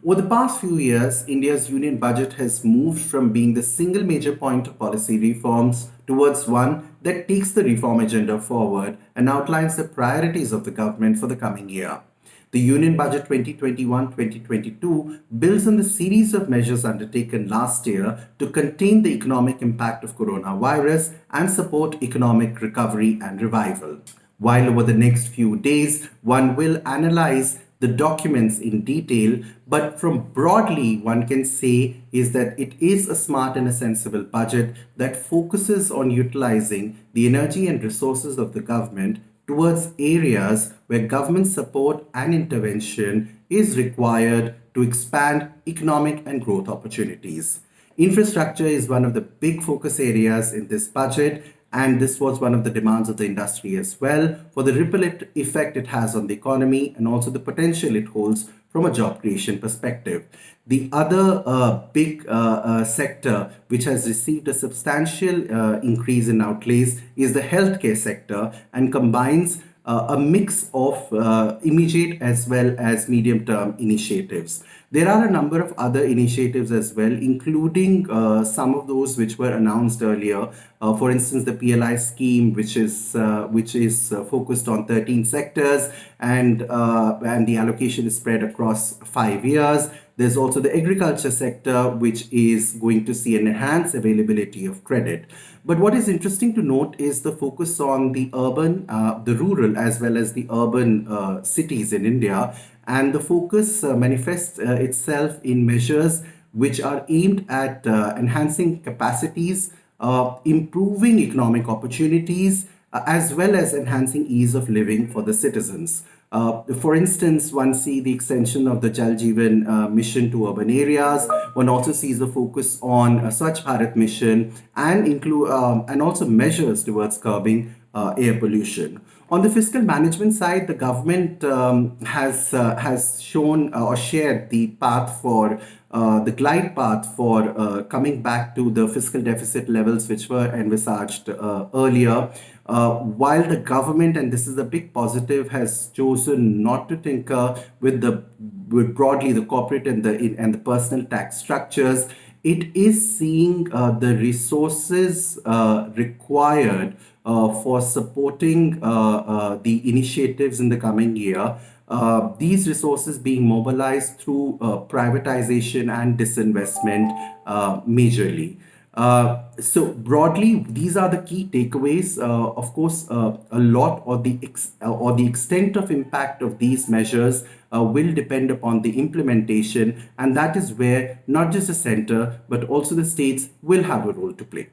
Over the past few years, India's union budget has moved from being the single major point of policy reforms towards one that takes the reform agenda forward and outlines the priorities of the government for the coming year. The Union Budget 2021-2022 builds on the series of measures undertaken last year to contain the economic impact of coronavirus and support economic recovery and revival. While over the next few days, one will analyze the documents in detail, but from broadly, one can say is that it is a smart and a sensible budget that focuses on utilizing the energy and resources of the government towards areas where government support and intervention is required to expand economic and growth opportunities. Infrastructure is one of the big focus areas in this budget, and this was one of the demands of the industry as well for the ripple effect it has on the economy and also the potential it holds from a job creation perspective. The other big sector which has received a substantial increase in outlays is the healthcare sector and combines a mix of immediate as well as medium term initiatives. There are a number of other initiatives as well, including some of those which were announced earlier. For instance, the PLI scheme, which is focused on 13 sectors, and the allocation is spread across 5 years. There's also the agriculture sector, which is going to see an enhanced availability of credit. But what is interesting to note is the focus on the urban, the rural, as well as the urban cities in India. And the focus manifests itself in measures which are aimed at enhancing capacities, improving economic opportunities, as well as enhancing ease of living for the citizens. For instance, one sees the extension of the Jal Jeevan mission to urban areas. One also sees the focus on Swachh Bharat mission and also measures towards curbing air pollution. On the fiscal management side, the government has shown or shared the path for the glide path for coming back to the fiscal deficit levels which were envisaged earlier. While the government, and this is a big positive, has chosen not to tinker with broadly the corporate and the personal tax structures, it is seeing the resources required for supporting the initiatives in the coming year. These resources being mobilized through privatization and disinvestment majorly. So broadly, these are the key takeaways. Of course, a lot or the extent of impact of these measures will depend upon the implementation, and that is where not just the center but also the states will have a role to play.